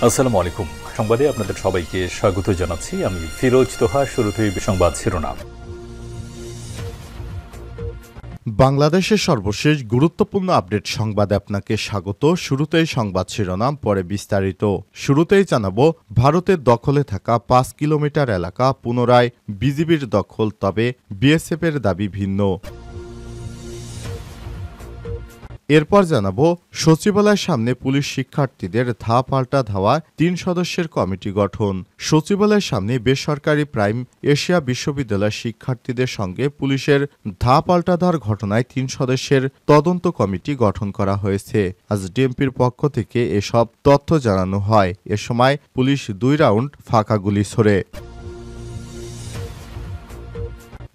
আসসালামু আলাইকুম। সংবাদে আপনাদের সবাইকে স্বাগত জানাচ্ছি। আমি ফিরোজ তোহা। শুরুতেই সংবাদ শিরোনাম। বাংলাদেশের সর্বশেষ গুরুত্বপূর্ণ আপডেট সংবাদে আপনাকে স্বাগত। শুরুতেই সংবাদ শিরোনাম, পরে বিস্তারিত। শুরুতেই জানাবো, ভারতের দখলে থাকা ৫ কিলোমিটার এলাকা পুনরায় বিজিবির দখল, তবে বিএসএফের দাবি ভিন্ন। এরপর জানাবো, সচিবালয়ের সামনে পুলিশ শিক্ষার্থীদের ধা পাল্টা ধাওয়া, ৩ সদস্যের কমিটি গঠন। সচিবালয়ের সামনে বেসরকারি প্রাইম এশিয়া বিশ্ববিদ্যালয়ের শিক্ষার্থীদের সঙ্গে পুলিশের ধা পাল্টা ধাওয়ার ঘটনায় ৩ সদস্যের তদন্ত কমিটি গঠন করা হয়েছে। আজ ডিএমপির পক্ষ থেকে এসব তথ্য জানানো হয়। এ সময় পুলিশ ২ রাউন্ড ফাঁকা গুলি ছোড়ে।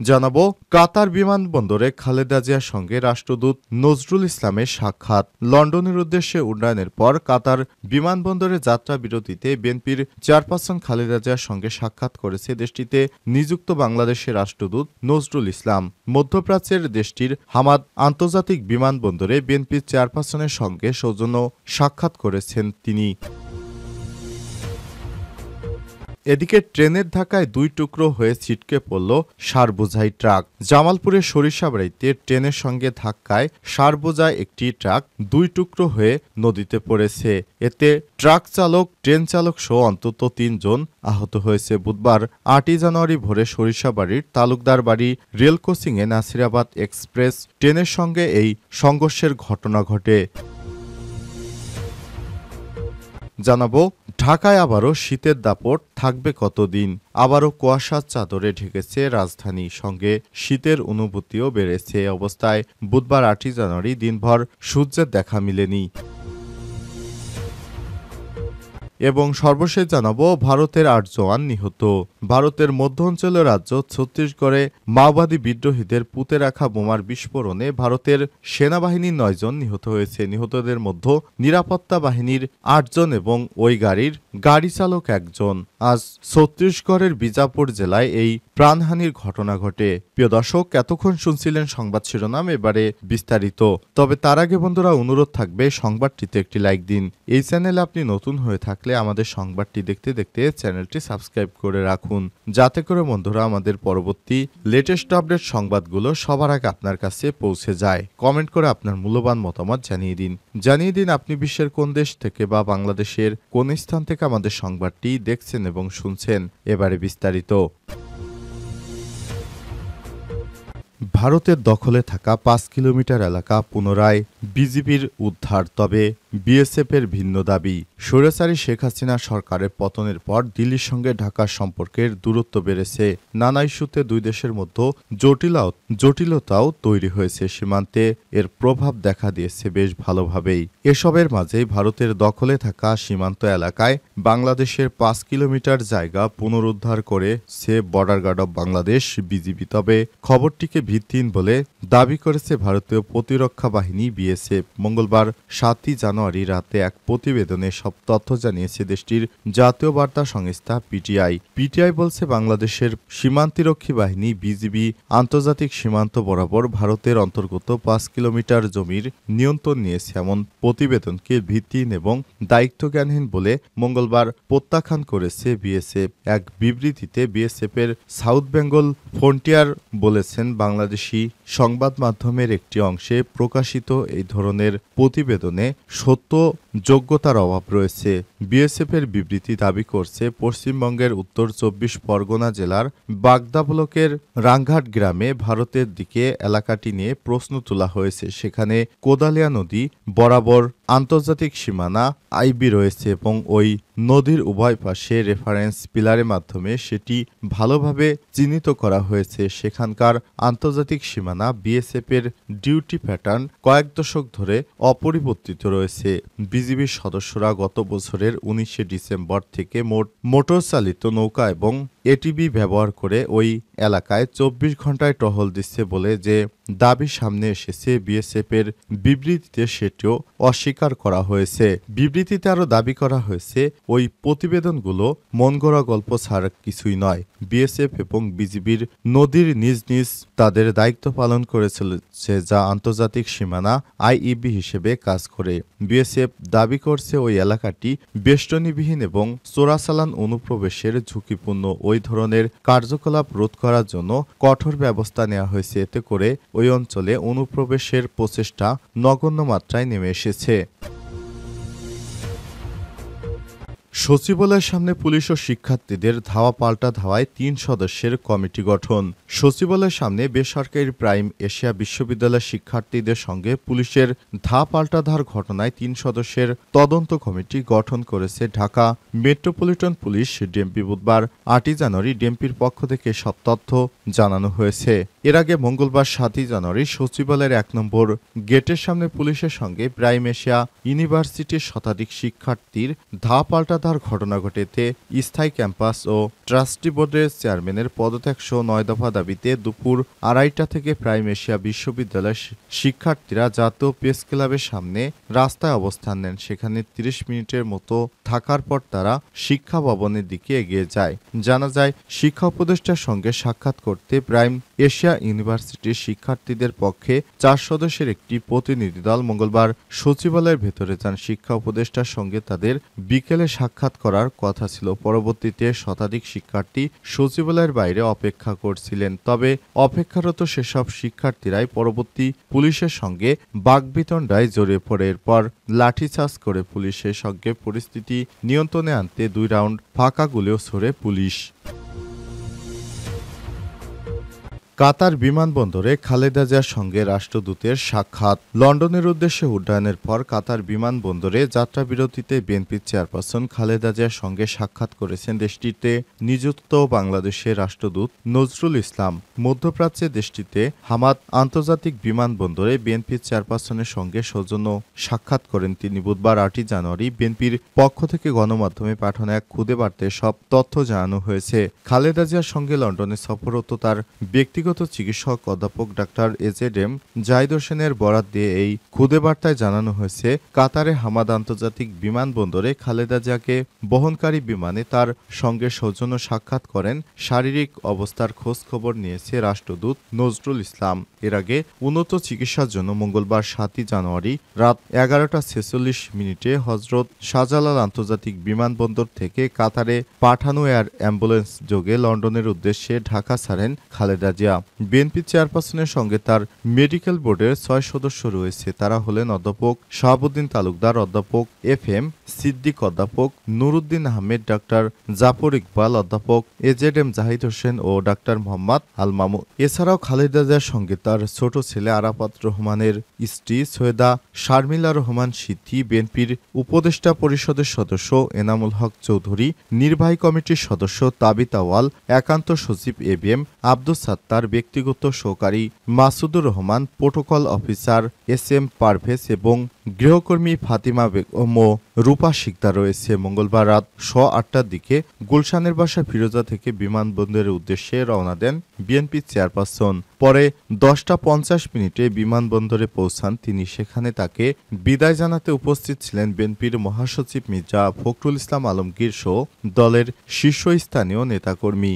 জানাবো, কাতার বিমানবন্দরে খালেদা জিয়ার সঙ্গে রাষ্ট্রদূত নজরুল ইসলামের সাক্ষাৎ। লন্ডনের উদ্দেশ্যে উড্ডয়নের পর কাতার বিমানবন্দরে যাত্রা বিরতিতে বিএনপির চেয়ারপারসন খালেদা জিয়ার সঙ্গে সাক্ষাৎ করেছে দেশটিতে নিযুক্ত বাংলাদেশের রাষ্ট্রদূত নজরুল ইসলাম। মধ্যপ্রাচ্যের দেশটির হামাদ আন্তর্জাতিক বিমানবন্দরে বিএনপির চেয়ারপারসনের সঙ্গে সৌজন্য সাক্ষাৎ করেছেন তিনি। এদিকে ট্রেনের ধাক্কায় ২ টুকরো হয়ে ছিটকে পড়ল সারবোঝাই ট্রাক। জামালপুরের সরিষাবাড়িতে ট্রেনের সঙ্গে ধাক্কায় সারবোঝাই একটি ট্রাক ২ টুকরো হয়ে নদীতে পড়েছে। এতে ট্রাক চালক, ট্রেন চালক সহ অন্তত ৩ জন আহত হয়েছে। বুধবার ৮ই জানুয়ারি ভোরে সরিষাবাড়ির তালুকদার বাড়ি রেল ক্রসিংয়ে নাসিরাবাদ এক্সপ্রেস ট্রেনের সঙ্গে এই সংঘর্ষের ঘটনা ঘটে। জানাবো, ঢাকায় আবারও শীতের দাপট থাকবে কতদিন। আবারও কুয়াশার চাদরে ঢেকেছে রাজধানী, সঙ্গে শীতের অনুভূতিও বেড়েছে। অবস্থায় বুধবার ৮ই জানুয়ারি দিনভর সূর্যের দেখা মেলেনি। এবং সর্বশেষ জানাবো, ভারতের ৮ জওয়ান নিহত। ভারতের মধ্য অঞ্চলের রাজ্য ছত্তিশগড়ে মাওবাদী বিদ্রোহীদের পুঁতে রাখা বোমার বিস্ফোরণে ভারতের সেনাবাহিনীর ৯ জন নিহত হয়েছে। নিহতদের মধ্যে নিরাপত্তা বাহিনীর ৮ জন এবং ওই গাড়ি চালক ১ জন। আজ ছত্তিশগড়ের বিজাপুর জেলায় এই প্রাণহানির ঘটনা ঘটে। প্রিয় দর্শক, এতক্ষণ শুনছিলেন সংবাদ শিরোনাম, এবারে বিস্তারিত। তবে তার আগে বন্ধুরা, অনুরোধ থাকবে সংবাদটিতে একটি লাইক দিন। এই চ্যানেলে আপনি নতুন হয়ে থাকলে আমাদের সংবাদটি দেখতে দেখতে চ্যানেলটি সাবস্ক্রাইব করে রাখুন, যাতে করে বন্ধুরা আমাদের পরবর্তী লেটেস্ট আপডেট সংবাদগুলো সবার আগে আপনার কাছে পৌঁছে যায়। কমেন্ট করে আপনার মূল্যবান মতামত জানিয়ে দিন আপনি বিশ্বের কোন দেশ থেকে বা বাংলাদেশের কোন স্থান থেকে আমাদের সংবাদটি দেখছেন এবং শুনছেন। এবারে বিস্তারিত। ভারতের দখলে থাকা ৫ কিলোমিটার এলাকা পুনরায় বিজিবির উদ্ধার, তবে বিএসএফের ভিন্ন দাবি। স্বৈরাচারী শেখ হাসিনা সরকারের পতনের পর দিল্লির সঙ্গে ঢাকার সম্পর্কের দূরত্ব বেড়েছে। নানা ইস্যুতে দুই দেশের মধ্যে জটিলতাও তৈরি হয়েছে। সীমান্তে এর প্রভাব দেখা দিয়েছে বেশ ভালোভাবেই। এসবের মাঝেই ভারতের দখলে থাকা সীমান্ত এলাকায় বাংলাদেশের ৫ কিলোমিটার জায়গা পুনরুদ্ধার করেছে border guard of Bangladesh BGB. তবে খবরটিকে ভিত্তিহীন বলে দাবি করেছে ভারতীয় প্রতিরক্ষা বাহিনী বিএসএফ। মঙ্গলবার ৭ই জানুয়ারি রাতে এক প্রতিবেদনে সব তথ্য জানিয়েছে দেশটির জাতীয় বার্তা সংস্থা পিটিআই বলছে, বাংলাদেশের সীমান্তিরক্ষী বাহিনী বিজিবি আন্তর্জাতিক সীমান্ত বরাবর ভারতের অন্তর্গত ৫ কিলোমিটার জমির নিয়ন্ত্রণ নিয়েছে। এমন প্রতিবেদনকে ভিত্তিহীন এবং দায়িত্বজ্ঞানহীন বলে মঙ্গলবার প্রত্যাখ্যান করেছে বিএসএফ। এক বিবৃতিতে বিএসএফের সাউথ বেঙ্গল ফ্রন্টিয়ার বলেছেন, বাংলাদেশি সংবাদ মাধ্যমের একটি অংশে প্রকাশিত এই ধরনের প্রতিবেদনে সত্য যোগ্যতার অভাব রয়েছে। বিএসএফের বিবৃতি দাবি করছে, পশ্চিমবঙ্গের উত্তর ২৪ পরগনা জেলার বাগদা ব্লকের রাংঘাট গ্রামে ভারতের দিকে এলাকাটি নিয়ে প্রশ্ন তোলা হয়েছে। সেখানে কোদালিয়া নদী বরাবর আন্তর্জাতিক সীমানা আইবি রয়েছে এবং ওই নদীর উভয় পাশে রেফারেন্স পিলারের মাধ্যমে সেটি ভালোভাবে চিহ্নিত করা হয়েছে। সেখানকার আন্তর্জাতিক সীমানা বিএসএফের ডিউটি প্যাটার্ন কয়েক দশক ধরে অপরিবর্তিত রয়েছে। বিজিবির সদস্যরা গত বছরের ১৯শে ডিসেম্বর থেকে মোটর চালিত নৌকা এবং এটিবি ব্যবহার করে ওই এলাকায় ২৪ ঘন্টায় টহল দিচ্ছে বলে যে দাবি সামনে এসেছে বিএসএফের বিবৃতিতে সেটিও অস্বীকার করা হয়েছে। বিবৃতিতে আরও দাবি করা হয়েছে ওই প্রতিবেদনগুলো মনগড়া গল্প ছাড়া কিছুই নয়। বিএসএফ এবং বিজিবির নদীর নিজ নিজ তাদের দায়িত্ব পালন করে চলেছে, যা আন্তর্জাতিক সীমানা আইইবি হিসেবে কাজ করে। বিএসএফ দাবি করছে ওই এলাকাটি বেষ্টনীবিহীন এবং চোরাচালান অনুপ্রবেশের ঝুঁকিপূর্ণ। ওই ধরনের কার্যকলাপ রোধ করার জন্য কঠোর ব্যবস্থা নেওয়া হয়েছে। এতে করে ওই অঞ্চলে অনুপ্রবেশের প্রচেষ্টা নগণ্য মাত্রায় নেমে এসেছে। সচিবালয়ের সামনে পুলিশ ও শিক্ষার্থীদের ধাওয়া পাল্টা ধাওয়ায় ৩ সদস্যের কমিটি গঠন। সচিবালয়ের সামনে বেসরকারি প্রাইম এশিয়া বিশ্ববিদ্যালয়ের শিক্ষার্থীদের সঙ্গে পুলিশের পাল্টা ধাওয়ার ঘটনায় ৩ সদস্যের তদন্ত কমিটি গঠন করেছে ঢাকা মেট্রোপলিটন পুলিশ ডিএমপি। বুধবার ৮ জানুয়ারি ডিএমপির পক্ষ থেকে সব তথ্য জানানো হয়েছে। এর আগে মঙ্গলবার ৭ জানুয়ারি সচিবালয়ের ১ নম্বর গেটের সামনে পুলিশের সঙ্গে প্রাইম এশিয়া ইউনিভার্সিটির শতাধিক শিক্ষার্থীর পাল্টা ঘটনা ঘটেছে। স্থায়ী ক্যাম্পাস ও ট্রাস্টি বোর্ডের চেয়ারম্যানের পদত্যাগ সহ ৯ দফা দাবিতে দুপুর ২:৩০ থেকে প্রাইম এশিয়া বিশ্ববিদ্যালয়ের শিক্ষার্থীরা জাতীয় প্রেস ক্লাবের সামনে রাস্তায় অবস্থান নেন। সেখানে ৩০ মিনিটের মতো থাকার পর তারা শিক্ষা ভবনের দিকে এগিয়ে যায়। জানা যায়, শিক্ষা উপদেষ্টার সঙ্গে সাক্ষাৎ করতে প্রাইম এশিয়া ইউনিভার্সিটির শিক্ষার্থীদের পক্ষে ৪ সদস্যের একটি প্রতিনিধি দল মঙ্গলবার সচিবালয়ের ভেতরে যান। শিক্ষা উপদেষ্টার সঙ্গে তাদের বিকেলে সাক্ষাৎ করার কথা ছিল। পরবর্তীতে শতাধিক শিক্ষার্থী সচিবালয়ের বাইরে অপেক্ষা করছিলেন। তবে অপেক্ষারত সেসব শিক্ষার্থীরাই পরবর্তী পুলিশের সঙ্গে বাকবিতণ্ডায় জড়িয়ে পড়ে। এরপর লাঠিচার্জ করে পুলিশের সঙ্গে পরিস্থিতি নিয়ন্ত্রণে আনতে ২ রাউন্ড ফাঁকা গুলিও ছোড়ে পুলিশ। কাতার বিমানবন্দরে খালেদা জিয়ার সঙ্গে রাষ্ট্রদূতের সাক্ষাৎ। লন্ডনের উদ্দেশ্যে উড্ডয়নের পর কাতার বিমানবন্দরে যাত্রাবিরতিতে বিএনপির চেয়ারপারসন খালেদা জিয়ার সঙ্গে সাক্ষাৎ করেছেন দেশটিতে নিযুক্ত বাংলাদেশের রাষ্ট্রদূত নজরুল ইসলাম। মধ্যপ্রাচ্যে দেশটিতে হামাদ আন্তর্জাতিক বিমানবন্দরে বিএনপির চেয়ারপারসনের সঙ্গে সৌজন্য সাক্ষাৎ করেন তিনি। বুধবার ৮ জানুয়ারি বিএনপির পক্ষ থেকে গণমাধ্যমে পাঠানো এক খুদে বার্তায় সব তথ্য জানানো হয়েছে। খালেদা জিয়ার সঙ্গে লন্ডনে সফররত তার ব্যক্তিগত চিকিৎসক অধ্যাপক ডাক্তার এজেডএম জাহিদ হোসেনের বরাত দিয়ে এই খুদে বার্তায় জানানো হয়েছে, কাতারে হামাদ আন্তর্জাতিক বিমানবন্দরে খালেদা জিয়াকে বহনকারী বিমানে তার সঙ্গে সৌজন্য সাক্ষাৎ করেন। শারীরিক অবস্থার খোঁজ খবর নিয়েছে রাষ্ট্রদূত নজরুল ইসলাম। এর আগে উন্নত চিকিৎসার জন্য মঙ্গলবার ৭ জানুয়ারি রাত ১১টা ৪৬ হজরত শাহজালাল আন্তর্জাতিক বিমানবন্দর থেকে কাতারে পাঠানো এয়ার অ্যাম্বুলেন্স যোগে লন্ডনের উদ্দেশ্যে ঢাকা ছাড়েন খালেদা জিয়া। বিএনপি চেয়ারপারসনের সঙ্গে তার মেডিকেল বোর্ডের ৬ সদস্য রয়েছে। তারা হলেন অধ্যাপক শাহাবুদ্দিন তালুকদার, অধ্যাপক FM সিদ্দিক, অধ্যাপক নুরুদ্দিন আহমেদ, ডাক্তার জাফর ইকবাল, অধ্যাপক এজেডএম জাহিদ হোসেন ও ডাক্তার মোহাম্মদ আল মামুন। এছাড়াও খালেদা জিয়ার সঙ্গে তার ছোট ছেলে আরাফাত রহমানের স্ত্রী সৈয়দা শারমিলা রহমান সিথি, বিএনপির উপদেষ্টা পরিষদের সদস্য এনামুল হক চৌধুরী, নির্বাহী কমিটির সদস্য তাবিত আওয়াল, একান্ত সচিব ABM আব্দুস সাত্তার, ব্যক্তিগত সহকারী Masudur Rahman, protocol officer SM Parvez এবং গৃহকর্মী ফাতিমা বেগম ও রূপা শিকদার রয়েছে। মঙ্গলবার রাত ৮:০০টার দিকে গুলশানের বাসা ফিরোজা থেকে বিমানবন্দরের উদ্দেশ্যে রওনা দেন বিএনপি চেয়ারপারসন। পরে ১০টা ৫০ বিমানবন্দরে পৌঁছান তিনি। সেখানে তাকে বিদায় জানাতে উপস্থিত ছিলেন বিএনপির মহাসচিব মির্জা ফখরুল ইসলাম আলমগীর সহ দলের শীর্ষস্থানীয় নেতাকর্মী।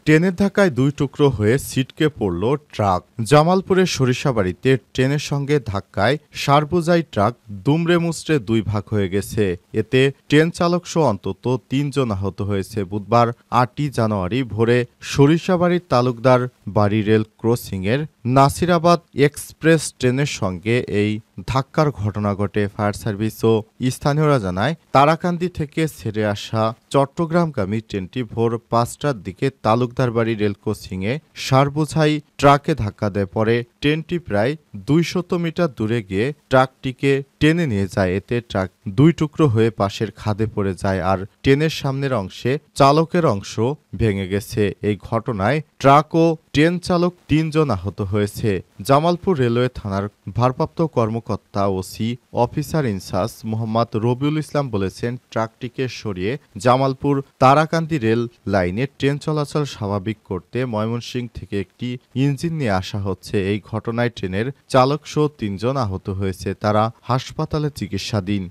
ট্রেনের ধাক্কায় ২ টুকরো হয়ে ছিটকে পড়ল ট্রাক। জামালপুরের সরিষাবাড়িতে ট্রেনের সঙ্গে ধাক্কায় সারবোঝাই ট্রাক দুমড়ে মুচড়ে ২ ভাগ হয়ে গেছে। এতে ট্রেন চালক সহ অন্তত ৩ জন আহত হয়েছে। বুধবার ৮ জানুয়ারি ভোরে সরিষাবাড়ির তালুকদার বাড়ি রেল ক্রসিংয়ের নাসিরাবাদ এক্সপ্রেস ট্রেনের সঙ্গে এই ধাক্কার ঘটনা ঘটে। ফায়ার সার্ভিস ও স্থানীয়রা জানায়, তারাকান্দি থেকে ছেড়ে আসা চট্টগ্রামগামী ট্রেনটি ভোর ৫টার দিকে তালুকদার বাড়ি রেল ক্রসিংয়ে সারবোঝাই ট্রাকে ধাক্কা দেয়। পরে ট্রেনটি প্রায় ২০০ মিটার দূরে গিয়ে ট্রাকটিকে টেনে নিয়ে যায়। এতে ট্রাক ২ টুকরো হয়ে পাশের খাদে পড়ে যায়, আর ট্রেনের সামনের অংশে চালকের অংশ ভেঙে গেছে। এই ঘটনায় ট্রাক ও ট্রেন চালক ৩ জন আহত হয়েছে। জামালপুর রেলওয়ে থানার ভারপ্রাপ্ত কর্মকর্তা OC officer incharge Mohammad Rabiul Islam বলেছেন, ট্রাকটিকে সরিয়ে জামালপুর তারাকান্দি রেল লাইনে ট্রেন চলাচল স্বাভাবিক করতে ময়মনসিংহ থেকে একটি ইঞ্জিন নিয়ে আসা হচ্ছে। এই ঘটনায় ট্রেনের চালকসহ ৩ জন আহত হয়েছে। তারা হাসপাতালে চিকিৎসাধীন।